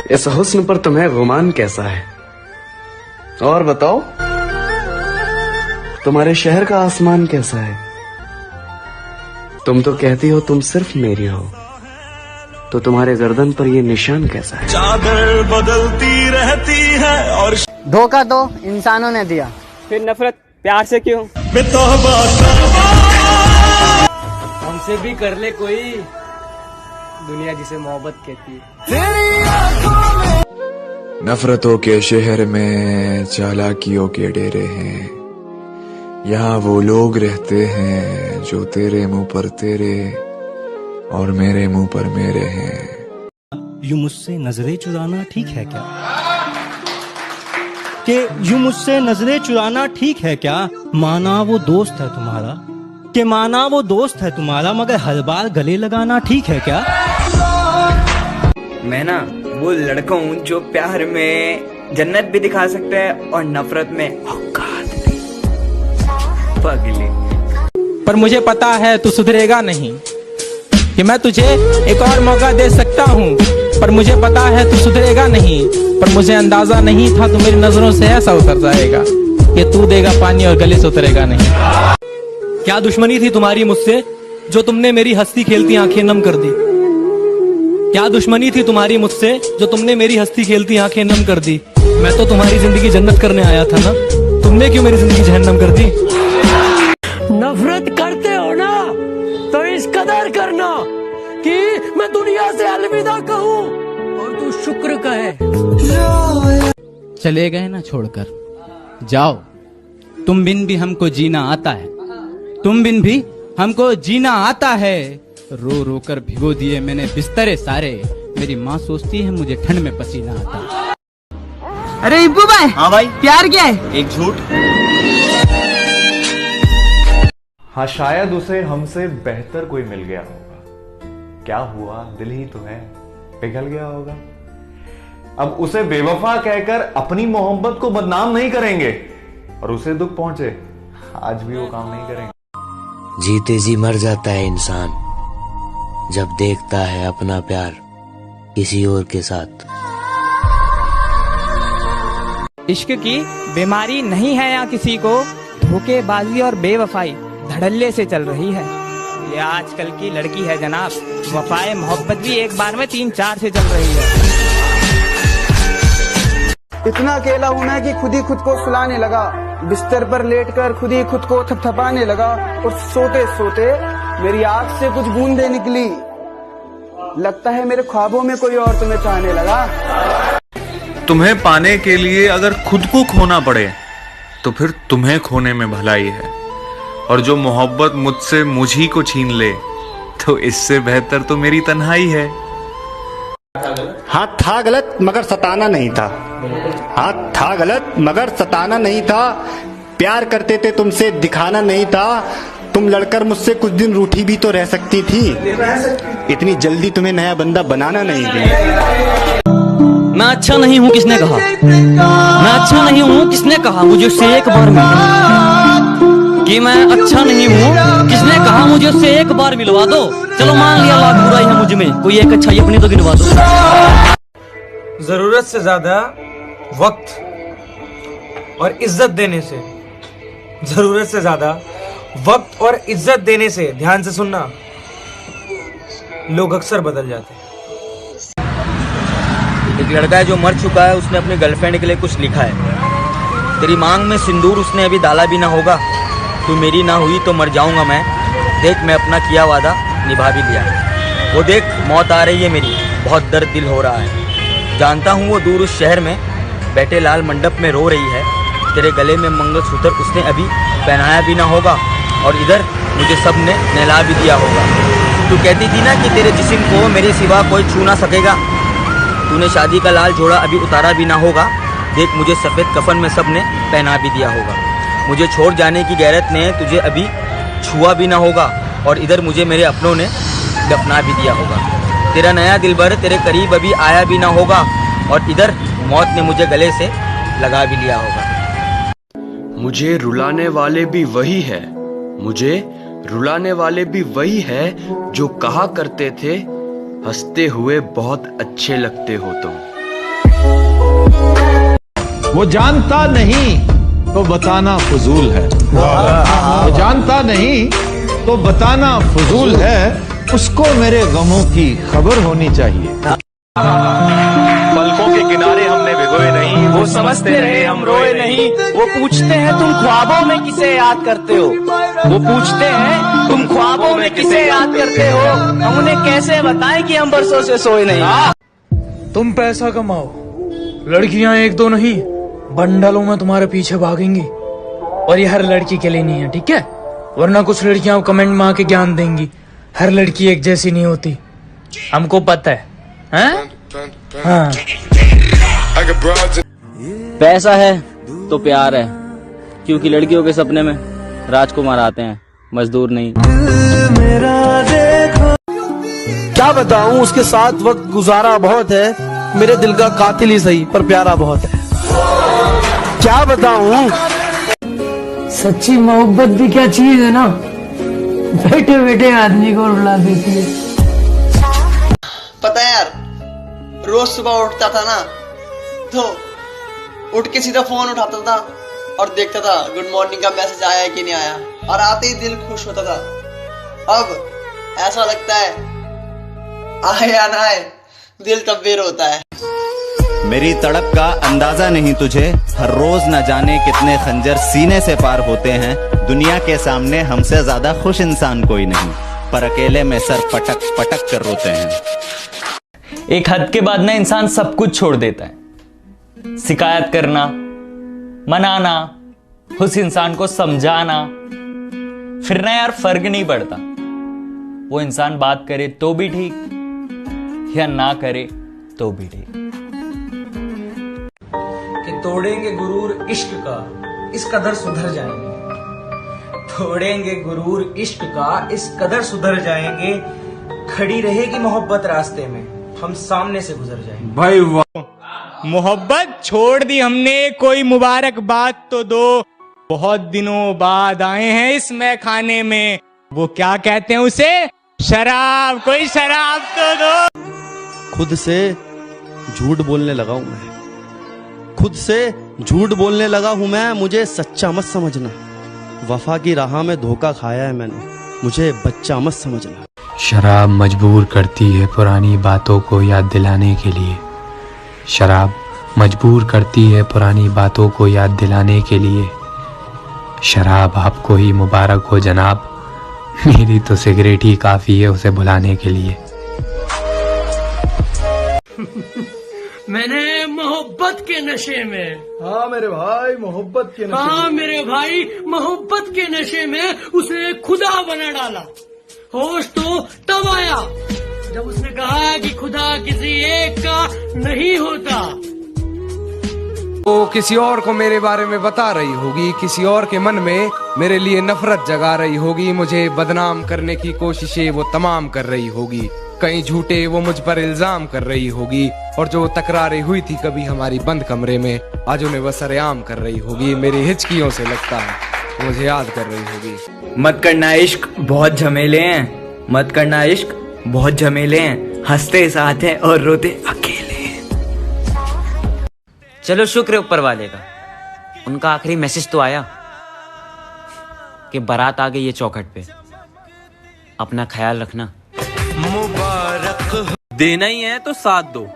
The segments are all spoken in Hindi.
इस हुस्न पर तुम्हें गुमान कैसा है? और बताओ, तुम्हारे शहर का आसमान कैसा है? तुम तो कहती हो तुम सिर्फ मेरी हो, तो तुम्हारे गर्दन पर ये निशान कैसा है? चादर बदलती रहती है और धोखा तो इंसानों ने दिया, फिर नफरत प्यार से क्यों? हमसे भी कर ले कोई, दुनिया जिसे मोहब्बत कहती है। नफरतों के शहर में चालाकियों के डेरे हैं, यहाँ वो लोग रहते हैं जो तेरे मुंह पर तेरे और मेरे मुंह पर मेरे हैं। यूं मुझसे नजरें चुराना ठीक है क्या? कि यूं मुझसे नजरें चुराना ठीक है क्या? माना वो दोस्त है तुम्हारा, कि माना वो दोस्त है तुम्हारा, मगर हर बार गले लगाना ठीक है क्या? मैं ना वो लड़का हूँ जो प्यार में जन्नत भी दिखा सकता है और नफरत में औकात भी। पगली। पर मुझे पता है तू सुधरेगा नहीं, कि मैं तुझे एक और मौका दे सकता हूँ, पर मुझे पता है तू सुधरेगा नहीं। पर मुझे अंदाजा नहीं था तू मेरी नजरों से ऐसा उतर जाएगा कि तू देगा पानी और गले से उतरेगा नहीं। क्या दुश्मनी थी तुम्हारी मुझसे जो तुमने मेरी हंसती खेलती आंखें नम कर दी? क्या दुश्मनी थी तुम्हारी मुझसे जो तुमने मेरी हंसती खेलती आंखें नम कर दी? मैं तो तुम्हारी जिंदगी जन्नत करने आया था ना, तुमने क्यों मेरी जिंदगी जहन्नम कर दी? नफरत करते हो ना तो इस कदर करना कि मैं दुनिया से अलविदा कहूँ और तू शुक्र कहे। चले गए ना छोड़कर, जाओ, तुम बिन भी हमको जीना आता है, तुम बिन भी हमको जीना आता है। रो रो कर भिगो दिए मैंने बिस्तरे सारे, मेरी माँ सोचती है मुझे ठंड में पसीना आता है। अरे इब्बू भाई। हाँ भाई। प्यार क्या है? एक झूठ। हाँ, शायद उसे हमसे बेहतर कोई मिल गया होगा। क्या हुआ, दिल ही तो है, पिघल गया होगा। अब उसे बेवफा कहकर अपनी मोहब्बत को बदनाम नहीं करेंगे, और उसे दुख पहुंचे आज भी वो काम नहीं करेंगे। जीते जी मर जाता है इंसान जब देखता है अपना प्यार किसी और के साथ। इश्क की बीमारी नहीं है या किसी को, धोखेबाजी और बेवफाई धड़ल्ले से चल रही है। ये आजकल की लड़की है जनाब, वफाए मोहब्बत भी एक बार में 3-4 से चल रही है। इतना अकेला हूं मैं कि खुद ही खुद को सुलाने लगा, बिस्तर पर लेटकर खुद ही खुद को थपथपाने लगा, और सोते सोते मेरी आंख से कुछ बूंदें निकली। लगता है मेरे ख्वाबों में कोई और तुम्हें चाहने लगा। तुम्हें पाने के लिए अगर खुद को खोना पड़े तो फिर तुम्हें खोने में भलाई है, और जो मोहब्बत मुझसे मुझी को छीन ले तो इससे बेहतर तो मेरी तन्हाई है। हाँ था गलत मगर सताना नहीं था, हाँ था गलत मगर सताना नहीं था। प्यार करते थे तुमसे दिखाना नहीं था, तुम लड़कर मुझसे कुछ दिन रूठी भी तो रह सकती थी, इतनी जल्दी तुम्हें नया बंदा बनाना नहीं थी। मैं अच्छा नहीं हूँ किसने कहा? मैं अच्छा नहीं हूँ किसने कहा? मुझे उससे एक बार मिलवा कि मैं अच्छा नहीं हूँ किसने कहा? मुझे उससे एक बार मिलवा दो। चलो मान लिया लाख बुराई है मुझ में, कोई एक अच्छाई अपनी तो गिनवा दो। जरूरत से ज्यादा वक्त और इज्जत देने से, जरूरत से ज्यादा वक्त और इज्जत देने से, ध्यान से सुनना, लोग अक्सर बदल जाते हैं। एक लड़का है जो मर चुका है, उसने अपनी गर्लफ्रेंड के लिए कुछ लिखा है। तेरी मांग में सिंदूर उसने अभी डाला भी ना होगा, तू मेरी ना हुई तो मर जाऊंगा मैं, देख मैं अपना किया वादा निभा भी लिया। वो देख मौत आ रही है मेरी, बहुत दर्द दिल हो रहा है। जानता हूँ वो दूर उस शहर में बैठे लाल मंडप में रो रही है। तेरे गले में मंगलसूत्र उसने अभी पहनाया भी ना होगा, और इधर मुझे सब ने नहला भी दिया होगा। तू कहती थी ना कि तेरे जिस्म को मेरे सिवा कोई छू ना सकेगा, तूने शादी का लाल जोड़ा अभी उतारा भी ना होगा, देख मुझे सफ़ेद कफन में सब ने पहना भी दिया होगा। मुझे छोड़ जाने की गैरत ने तुझे अभी छुआ भी ना होगा, और इधर मुझे मेरे अपनों ने दफना भी दिया होगा। तेरा नया दिलबर तेरे करीब अभी आया भी ना होगा, और इधर मौत ने मुझे गले से लगा भी लिया होगा। मुझे रुलाने वाले भी वही है, मुझे रुलाने वाले भी वही है जो कहा करते थे हंसते हुए बहुत अच्छे लगते हो तुम। वो जानता नहीं तो बताना फजूल है, वो जानता नहीं तो बताना फजूल है, उसको मेरे गमों की खबर होनी चाहिए। पलकों के किनारे हमने भिगोए नहीं, वो समझते रहे हम रोए नहीं। वो पूछते हैं तुम ख्वाबों में किसे याद करते हो, वो पूछते हैं तुम ख्वाबों में किसे याद करते हो, हम उन्हें कैसे बताएं कि हम बरसों से सोए नहीं। तुम पैसा कमाओ, लड़कियां एक दो नहीं बंडलों में तुम्हारे पीछे भागेंगी, और ये हर लड़की के लिए नहीं है, ठीक है? वरना कुछ लड़कियां कमेंट में आके ज्ञान देंगी हर लड़की एक जैसी नहीं होती, हमको पता है, हैं? हाँ। पैसा है तो प्यार है, क्योंकि लड़कियों के सपने में राजकुमार आते हैं, मजदूर नहीं। क्या बताऊं, उसके साथ वक्त गुजारा बहुत है, मेरे दिल का कातिल ही सही पर प्यारा बहुत है। क्या बताऊं, सच्ची मोहब्बत भी क्या चीज है ना, बैठे बैठे आदमी को रुला देती है। पता है यार, रोज सुबह उठता था ना तो उठ के सीधा फोन उठाता था और देखता था गुड मॉर्निंग का मैसेज आया है कि नहीं आया, और आते ही दिल खुश होता था। अब ऐसा लगता है आए या ना आए दिल तब बेर होता है। मेरी तड़प का अंदाजा नहीं तुझे, हर रोज न जाने कितने खंजर सीने से पार होते हैं। दुनिया के सामने हमसे ज्यादा खुश इंसान कोई नहीं, पर अकेले में सर पटक पटक कर रोते हैं। एक हद के बाद ना इंसान सब कुछ छोड़ देता है, शिकायत करना, मनाना, उस इंसान को समझाना, फिर ना यार फर्क नहीं पड़ता वो इंसान बात करे तो भी ठीक या ना करे तो भी ठीक। कि तोड़ेंगे गुरूर इश्क का इस कदर सुधर जाएंगे, तोड़ेंगे गुरूर इश्क का इस कदर सुधर जाएंगे, खड़ी रहेगी मोहब्बत रास्ते में, हम सामने से गुजर जाएंगे। भाई वाह, मोहब्बत छोड़ दी हमने, कोई मुबारकबाद तो दो, बहुत दिनों बाद आए हैं इस मैखाने में, वो क्या कहते हैं उसे, शराब, कोई शराब तो दो। खुद से झूठ बोलने लगा हूं मैं, खुद से झूठ बोलने लगा हूं मैं, मुझे सच्चा मत समझना, वफा की राह में धोखा खाया है मैंने, मुझे बच्चा मत समझना। शराब मजबूर करती है पुरानी बातों को याद दिलाने के लिए, शराब मजबूर करती है पुरानी बातों को याद दिलाने के लिए। शराब आपको ही मुबारक हो जनाब, मेरी तो सिगरेट ही काफी है उसे भुलाने के लिए। मैंने मोहब्बत के नशे में, हाँ मेरे भाई मोहब्बत के नशे हाँ मेरे भाई मोहब्बत के नशे में उसे खुदा बना डाला। होश तो तब आया जब उसने कहा कि खुदा किसी एक का नहीं होता। वो किसी और को मेरे बारे में बता रही होगी, किसी और के मन में मेरे लिए नफरत जगा रही होगी, मुझे बदनाम करने की कोशिशें वो तमाम कर रही होगी, कई झूठे वो मुझ पर इल्जाम कर रही होगी, और जो तकरारें हुई थी कभी हमारी बंद कमरे में, आज उन्हें वह सरेआम कर रही होगी, मेरी हिचकियों से लगता है मुझे याद कर रही होगी। मत करना इश्क बहुत झमेले हैं, मत करना इश्क बहुत झमेले हैं, हंसते साथ हैं और रोते अकेले हैं। चलो शुक्र ऊपर वाले का, उनका आखिरी मैसेज तो आया कि बारात आ गई है चौखट पे, अपना ख्याल रखना। मुबारक देना ही है तो साथ दो,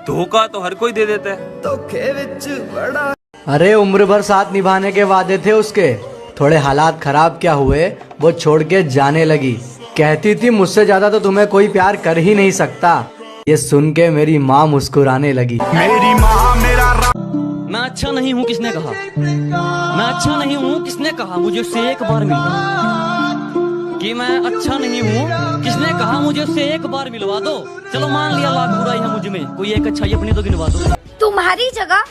धोखा तो हर कोई दे देता है। धोखे विच बड़ा, अरे उम्र भर साथ निभाने के वादे थे उसके, थोड़े हालात खराब क्या हुए वो छोड़ के जाने लगी, कहती थी मुझसे ज्यादा तो तुम्हें कोई प्यार कर ही नहीं सकता, ये सुन के मेरी माँ मुस्कुराने लगी। मेरी माँ मेरा मैं अच्छा नहीं हूँ किसने कहा, मैं अच्छा नहीं हूँ किसने कहा, मुझे उससे एक बार मिलवा कि मैं अच्छा नहीं हूँ किसने कहा, मुझे उससे एक बार मिलवा दो। चलो मान लिया लाख बुराई है मुझ में, कोई एक अच्छाई अपनी तो गिनवा दो। तुम्हारी जगह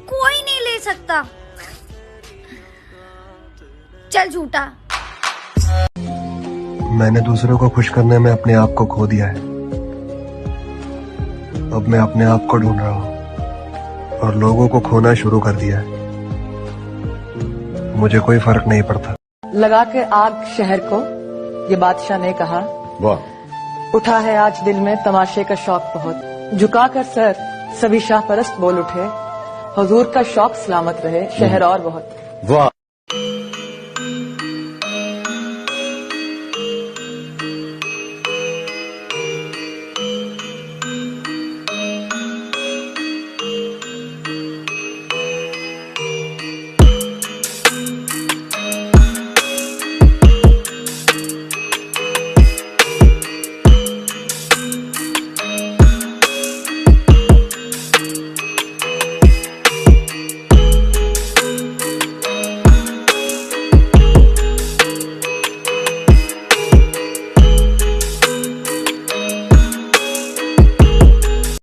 कोई नहीं ले सकता, चल झूठा। मैंने दूसरों को खुश करने में अपने आप को खो दिया है, अब मैं अपने आप को ढूंढ रहा हूँ और लोगों को खोना शुरू कर दिया है, मुझे कोई फर्क नहीं पड़ता। लगा के आग शहर को, ये बादशाह ने कहा, वाह। उठा है आज दिल में तमाशे का शौक बहुत, झुका कर सर सभी शाह परस्त बोल उठे, हुजूर का शौक सलामत रहे, शहर और बहुत। वाह।